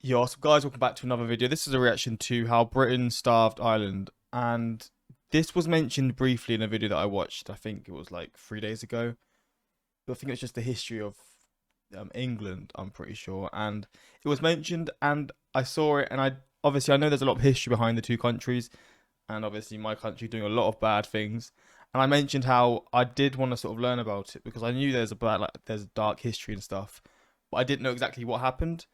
Yo, so guys, welcome back to another video. This is a reaction to how Britain starved Ireland, and this was mentioned briefly in a video that I watched. I think it was like 3 days ago. But I think it's just the history of England, I'm pretty sure, and it was mentioned, and I saw it, and I know there's a lot of history behind the two countries, and obviously my country doing a lot of bad things. And I mentioned how I did want to sort of learn about it because I knew there's there's dark history and stuff, but I didn't know exactly what happened.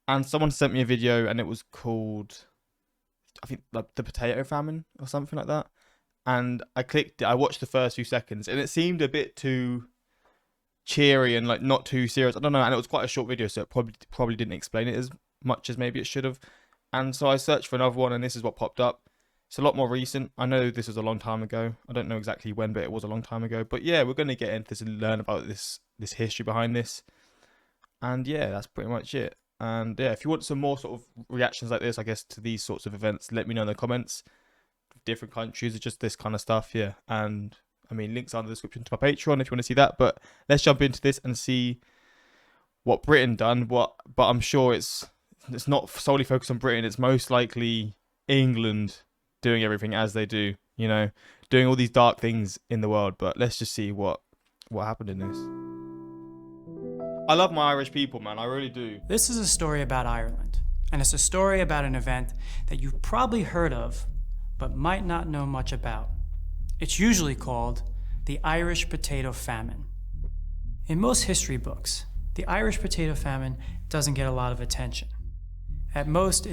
And someone sent me a video, and it was called, I think, the potato famine or something like that. And I clicked it. I watched the first few seconds, and it seemed a bit too cheery and like not too serious. I don't know. And it was quite a short video, so it probably didn't explain it as much as maybe it should have. And so I searched for another one, and this is what popped up. It's a lot more recent. I know this was a long time ago. I don't know exactly when, but it was a long time ago. But yeah, we're going to get into this and learn about this history behind this. And yeah, that's pretty much it. And yeah, if you want some more sort of reactions like this, I guess, to these sorts of events, let me know in the comments. Different countries or just this kind of stuff, yeah. And I mean, links are in the description to my Patreon if you want to see that. But let's jump into this and see what Britain done. But I'm sure it's not solely focused on Britain. It's most likely England doing everything as they do, you know, doing all these dark things in the world. But let's just see what happened in this. I love my Irish people, man. I really do. This is a story about Ireland, and it's a story about an event that you've probably heard of, but might not know much about. It's usually called the Irish Potato Famine. In most history books, the Irish Potato Famine doesn't get a lot of attention. At most,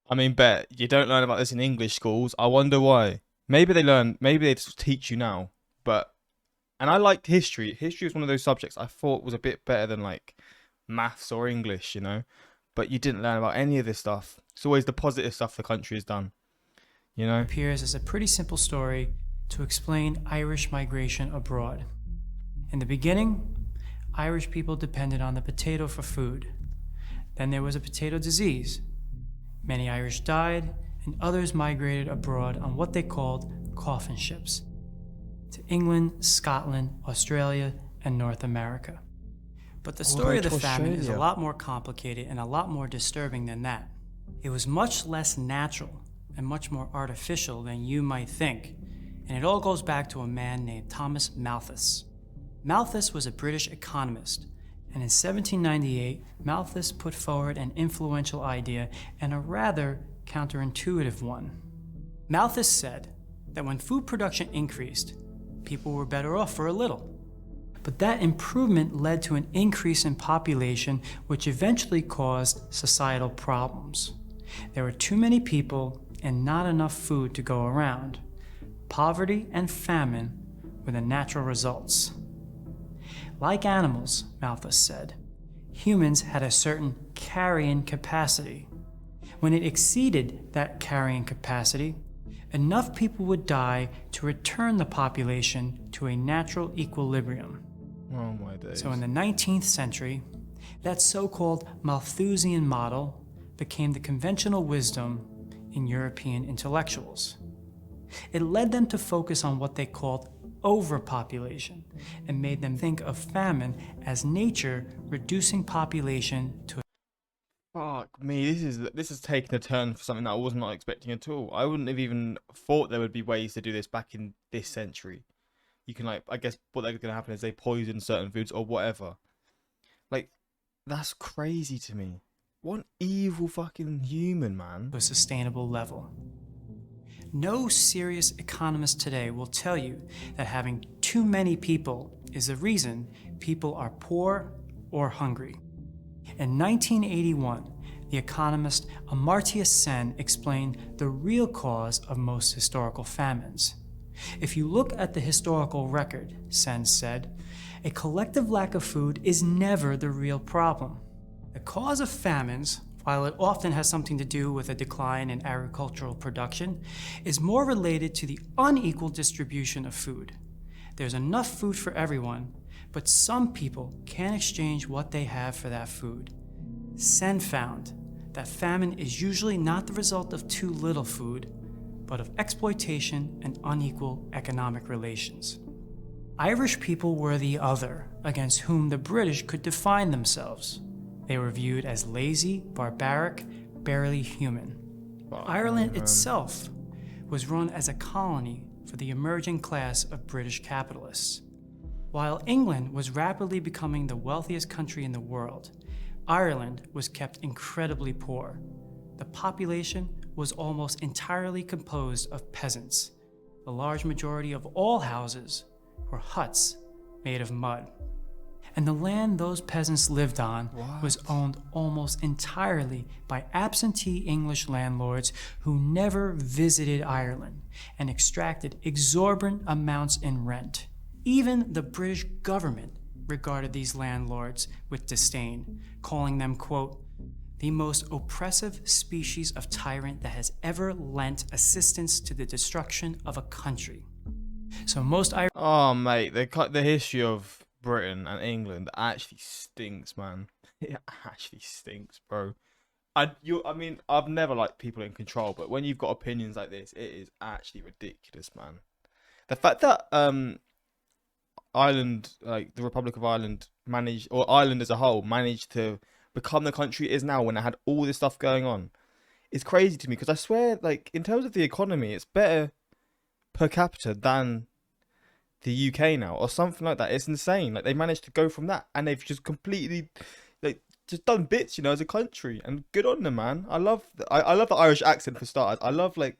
I mean, bet you don't learn about this in English schools. I wonder why. Maybe they just teach you now, but... And I liked history. History was one of those subjects I thought was a bit better than like maths or English, you know. But you didn't learn about any of this stuff. It's always the positive stuff the country has done, you know. It appears as a pretty simple story to explain Irish migration abroad. In the beginning, Irish people depended on the potato for food. Then there was a potato disease. Many Irish died, and others migrated abroad on what they called coffin ships, to England, Scotland, Australia, and North America. But the story of the famine is a lot more complicated and a lot more disturbing than that. It was much less natural and much more artificial than you might think, and it all goes back to a man named Thomas Malthus. Malthus was a British economist, and in 1798, Malthus put forward an influential idea and a rather counterintuitive one. Malthus said that when food production increased, people were better off for a little. But that improvement led to an increase in population, which eventually caused societal problems. There were too many people and not enough food to go around. Poverty and famine were the natural results. Like animals, Malthus said, humans had a certain carrying capacity. When it exceeded that carrying capacity, enough people would die to return the population to a natural equilibrium. Oh my days. So in the 19th century, that so-called Malthusian model became the conventional wisdom in European intellectuals. It led them to focus on what they called overpopulation and made them think of famine as nature reducing population to... Fuck me, this is taking a turn for something that I was not expecting at all. I wouldn't have even thought there would be ways to do this back in this century. You can, like, I guess what they're going to happen is they poison certain foods or whatever. Like, that's crazy to me. What an evil fucking human, man. To a sustainable level. No serious economist today will tell you that having too many people is the reason people are poor or hungry. In 1981, the economist Amartya Sen explained the real cause of most historical famines. If you look at the historical record, Sen said, a collective lack of food is never the real problem. The cause of famines, while it often has something to do with a decline in agricultural production, is more related to the unequal distribution of food. There's enough food for everyone, but some people can't exchange what they have for that food. Sen found that famine is usually not the result of too little food, but of exploitation and unequal economic relations. Irish people were the other against whom the British could define themselves. They were viewed as lazy, barbaric, barely human. Ireland itself was run as a colony for the emerging class of British capitalists. While England was rapidly becoming the wealthiest country in the world, Ireland was kept incredibly poor. The population was almost entirely composed of peasants. The large majority of all houses were huts made of mud. And the land those peasants lived on was owned almost entirely by absentee English landlords who never visited Ireland and extracted exorbitant amounts in rent. Even the British government regarded these landlords with disdain, calling them, quote, the most oppressive species of tyrant that has ever lent assistance to the destruction of a country. So most Irish... Oh, mate, the history of Britain and England actually stinks, man. It actually stinks, bro. I mean, I've never liked people in control, but when you've got opinions like this, it is actually ridiculous, man. The fact that Ireland, like the Republic of Ireland, managed, or Ireland as a whole, managed to become the country it is now when it had all this stuff going on, is crazy to me, because I swear, like, in terms of the economy, it's better per capita than the UK now, or something like that. It's insane. Like, they managed to go from that, and they've just completely, like, just done bits, you know, as a country, and good on them, man. I love the Irish accent for starters. I love, like,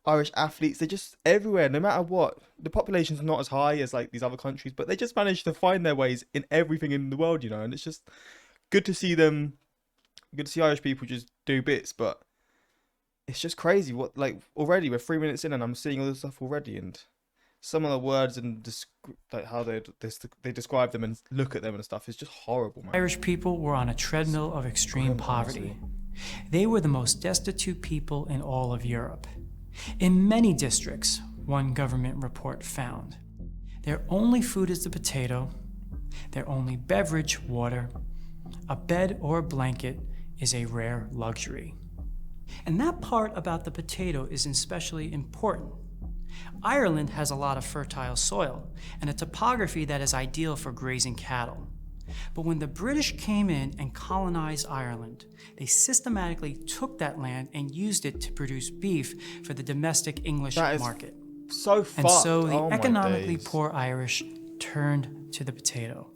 Irish athletes. They're just everywhere, no matter what. The population's not as high as, like, these other countries, but they just manage to find their ways in everything in the world, you know, and it's just good to see them, good to see Irish people just do bits. But it's just crazy what, like, already we're 3 minutes in and I'm seeing all this stuff already, and some of the words and like how they describe them and look at them and stuff is just horrible, man. Irish people were on a treadmill of extreme poverty. They were the most destitute people in all of Europe. In many districts, one government report found, their only food is the potato, their only beverage, water, a bed or a blanket is a rare luxury. And that part about the potato is especially important. Ireland has a lot of fertile soil and a topography that is ideal for grazing cattle. But when the British came in and colonized Ireland, they systematically took that land and used it to produce beef for the domestic English market. So fucked. And so the Oh my economically days. poor Irish turned to the potato,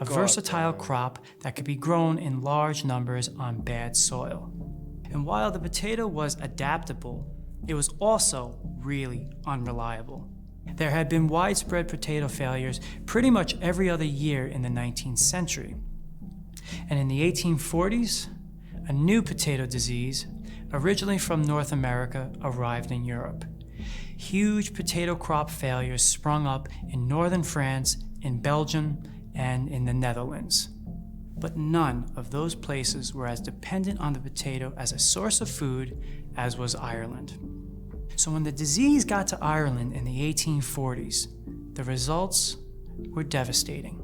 a versatile crop that could be grown in large numbers on bad soil. And while the potato was adaptable, it was also really unreliable. There had been widespread potato failures pretty much every other year in the 19th century. And in the 1840s, a new potato disease, originally from North America, arrived in Europe. Huge potato crop failures sprung up in northern France, in Belgium, and in the Netherlands. But none of those places were as dependent on the potato as a source of food as was Ireland. So when the disease got to Ireland in the 1840s, the results were devastating.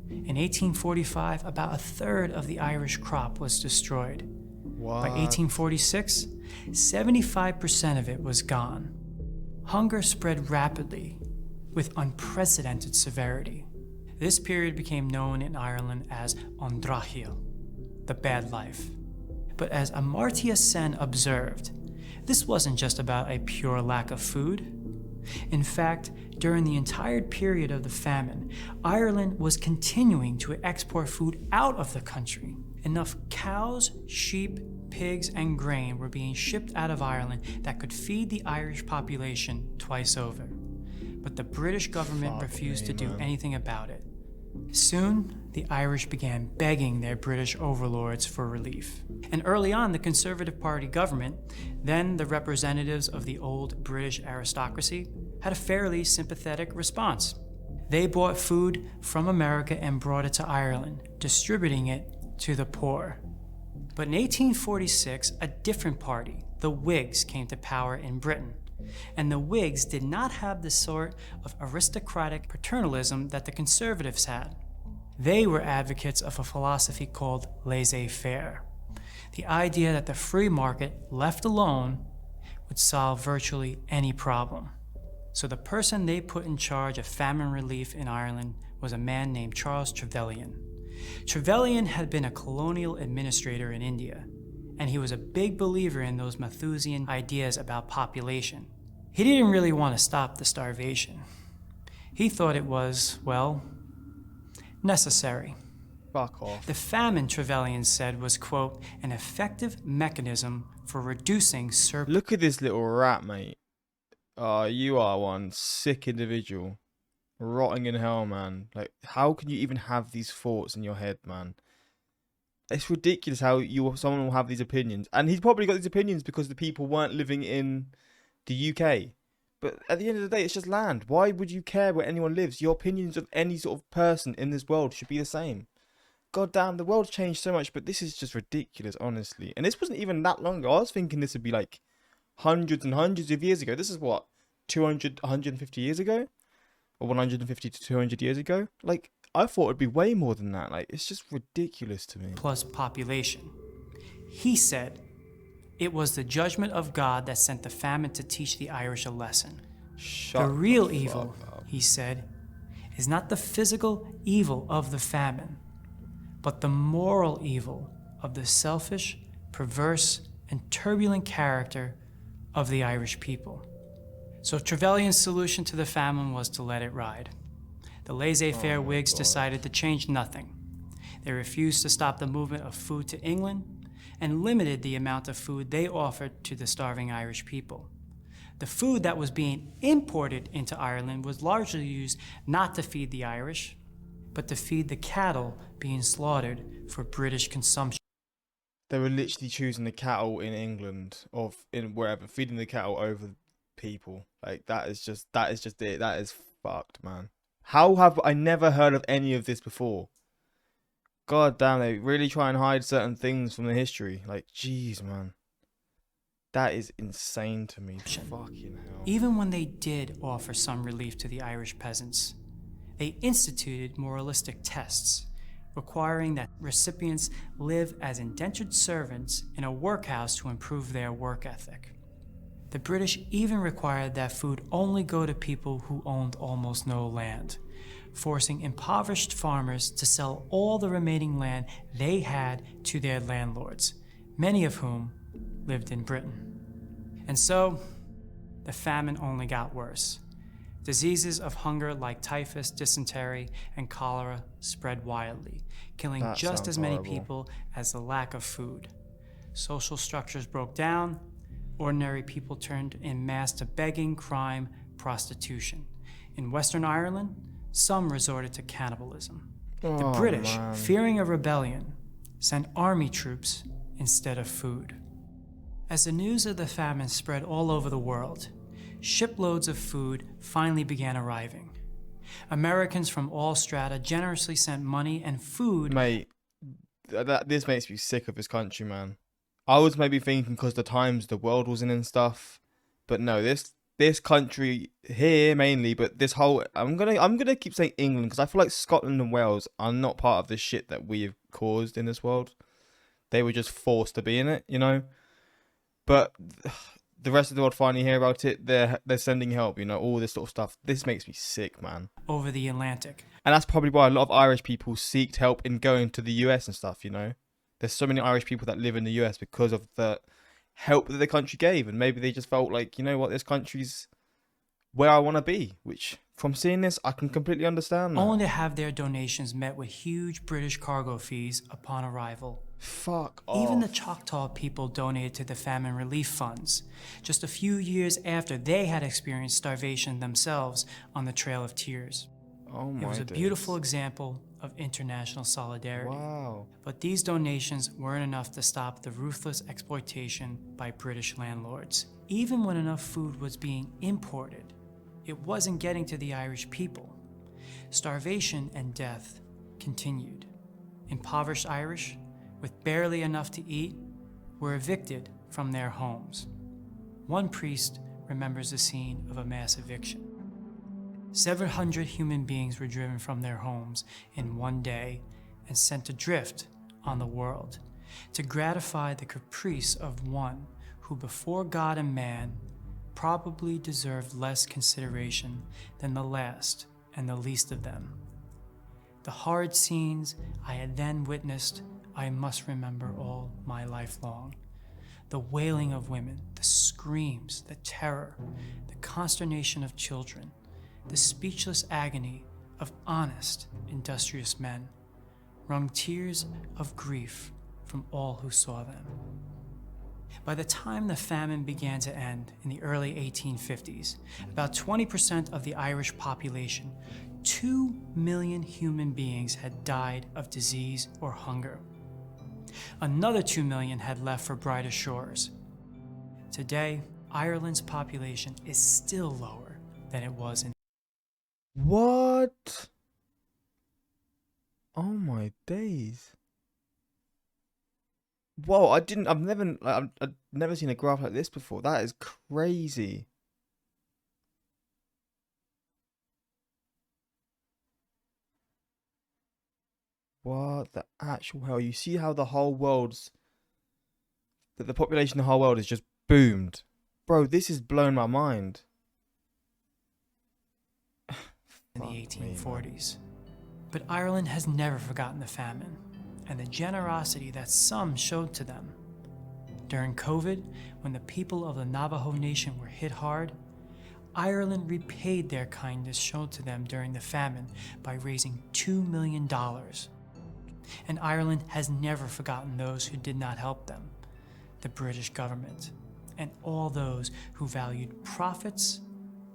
In 1845, about a third of the Irish crop was destroyed. What? By 1846, 75% of it was gone. Hunger spread rapidly with unprecedented severity. This period became known in Ireland as An Drachil, the bad life. But as Amartya Sen observed, this wasn't just about a pure lack of food. In fact, during the entire period of the famine, Ireland was continuing to export food out of the country. Enough cows, sheep, pigs, and grain were being shipped out of Ireland that could feed the Irish population twice over. But the British government refused to do anything about it. Soon, the Irish began begging their British overlords for relief. And early on, the Conservative Party government, then the representatives of the old British aristocracy, had a fairly sympathetic response. They bought food from America and brought it to Ireland, distributing it to the poor. But in 1846, a different party, the Whigs, came to power in Britain. And the Whigs did not have the sort of aristocratic paternalism that the Conservatives had. They were advocates of a philosophy called laissez-faire, the idea that the free market, left alone, would solve virtually any problem. So the person they put in charge of famine relief in Ireland was a man named Charles Trevelyan. Trevelyan had been a colonial administrator in India, and he was a big believer in those Malthusian ideas about population. He didn't really want to stop the starvation. He thought it was, well, necessary. Fuck off. The famine, Trevelyan said, was, quote, an effective mechanism for reducing surplus. Look at this little rat, mate. Oh, you are one sick individual. Rotting in hell, man. Like, how can you even have these thoughts in your head, man? It's ridiculous how someone will have these opinions. And he's probably got these opinions because the people weren't living in the UK. But at the end of the day, it's just land. Why would you care where anyone lives? Your opinions of any sort of person in this world should be the same. God damn, the world's changed so much, but this is just ridiculous, honestly. And this wasn't even that long ago. I was thinking this would be like hundreds and hundreds of years ago. This is what, 200, 150 years ago? Or 150 to 200 years ago? Like, I thought it'd be way more than that. Like, it's just ridiculous to me. Plus population. He said it was the judgment of God that sent the famine to teach the Irish a lesson. Shut the real fuck evil, up. he said, is not the physical evil of the famine, but the moral evil of the selfish, perverse, and turbulent character of the Irish people. So Trevelyan's solution to the famine was to let it ride. The laissez-faire Whigs decided to change nothing. They refused to stop the movement of food to England and limited the amount of food they offered to the starving Irish people. The food that was being imported into Ireland was largely used not to feed the Irish, but to feed the cattle being slaughtered for British consumption. They were literally choosing the cattle in England or in wherever, feeding the cattle over people. Like, that is just it. That is fucked, man. How have I never heard of any of this before? God damn, they really try and hide certain things from the history. Like, jeez, man. That is insane to me. Fucking hell. Even when they did offer some relief to the Irish peasants, they instituted moralistic tests, requiring that recipients live as indentured servants in a workhouse to improve their work ethic. The British even required that food only go to people who owned almost no land, forcing impoverished farmers to sell all the remaining land they had to their landlords, many of whom lived in Britain. And so, the famine only got worse. Diseases of hunger like typhus, dysentery, and cholera spread wildly, killing just as many people as the lack of food. Social structures broke down. Ordinary people turned en masse to begging, crime, prostitution. In Western Ireland, some resorted to cannibalism. The British, fearing a rebellion, sent army troops instead of food. As the news of the famine spread all over the world, shiploads of food finally began arriving. Americans from all strata generously sent money and food. Mate, this makes me sick of this country, man. I was maybe thinking because the times the world was in and stuff, but no, this country here mainly, but this whole I'm gonna keep saying England because I feel like Scotland and Wales are not part of the shit that we have caused in this world. They were just forced to be in it, you know. But the rest of the world finally hear about it. They're sending help, you know, all this sort of stuff. This makes me sick, man. Over the Atlantic. And that's probably why a lot of Irish people seeked help in going to the US and stuff, you know. There's so many Irish people that live in the US because of the help that the country gave. And maybe they just felt like, you know what, this country's where I want to be. Which, from seeing this, I can completely understand that. Only to have their donations met with huge British cargo fees upon arrival. Fuck off. Even the Choctaw people donated to the famine relief funds, just a few years after they had experienced starvation themselves on the Trail of Tears. Oh my It was a days. beautiful example of international solidarity. Wow. But these donations weren't enough to stop the ruthless exploitation by British landlords. Even when enough food was being imported, it wasn't getting to the Irish people. Starvation and death continued. Impoverished Irish, with barely enough to eat, were evicted from their homes. One priest remembers the scene of a mass eviction. 700 human beings were driven from their homes in one day and sent adrift on the world to gratify the caprice of one who before God and man probably deserved less consideration than the last and the least of them. The horrid scenes I had then witnessed, I must remember all my life long. The wailing of women, the screams, the terror, the consternation of children, the speechless agony of honest, industrious men, wrung tears of grief from all who saw them. By the time the famine began to end in the early 1850s, about 20% of the Irish population, 2 million human beings, had died of disease or hunger. Another 2 million had left for brighter shores. Today, Ireland's population is still lower than it was in. What? Oh my days. Whoa, I've never seen a graph like this before. That is crazy. What the actual hell? You see how the population of the whole world has just boomed. Bro, this has blown my mind. In the 1840s. But Ireland has never forgotten the famine and the generosity that some showed to them. During COVID, when the people of the Navajo Nation were hit hard, Ireland repaid their kindness shown to them during the famine by raising $2 million. And Ireland has never forgotten those who did not help them, the British government, and all those who valued profits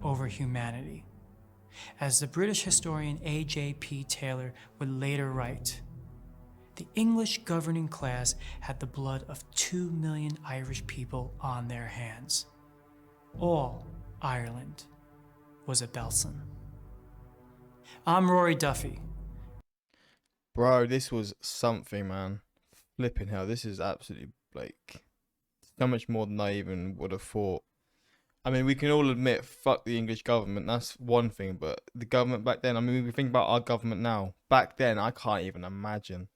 over humanity. As the British historian A.J.P. Taylor would later write, the English governing class had the blood of 2 million Irish people on their hands. All Ireland was a Belsen. I'm Rory Duffy. Bro, this was something, man. Flipping hell, this is absolutely like so much more than I even would have thought. I mean, we can all admit, fuck the English government, that's one thing, but the government back then, I mean, we think about our government now. Back then, I can't even imagine.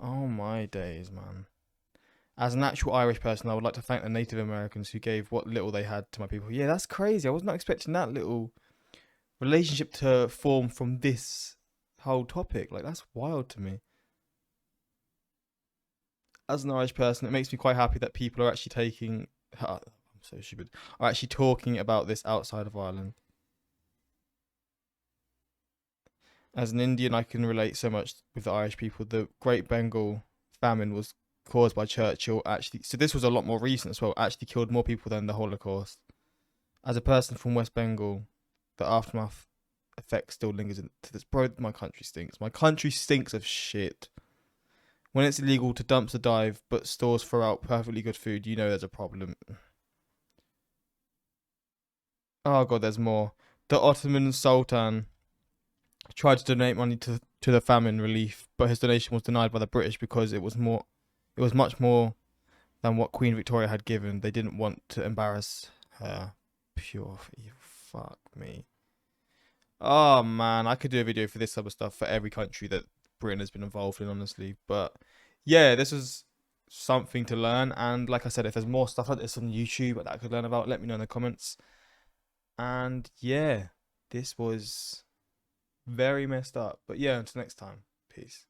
Oh my days, man. As an actual Irish person, I would like to thank the Native Americans who gave what little they had to my people. Yeah, that's crazy. I was not expecting that little relationship to form from this whole topic. Like, that's wild to me. As an Irish person, it makes me quite happy that people are actually taking... I'm so stupid. Are actually talking about this outside of Ireland. As an Indian, I can relate so much with the Irish people. The Great Bengal famine was caused by Churchill. Actually, so this was a lot more recent as well. Actually killed more people than the Holocaust. As a person from West Bengal, the aftermath effect still lingers to this. Bro, my country stinks. My country stinks of shit. When it's illegal to dumpster dive, but stores throw out perfectly good food, you know there's a problem. Oh god, there's more. The Ottoman Sultan tried to donate money to the famine relief, but his donation was denied by the British because it was much more than what Queen Victoria had given. They didn't want to embarrass her. Pure evil. Fuck me. Oh man, I could do a video for this type of stuff for every country that Britain has been involved in, honestly. But yeah, this is something to learn. And like I said, if there's more stuff like this on YouTube that I could learn about, let me know in the comments. And yeah, this was very messed up. But yeah, until next time. Peace.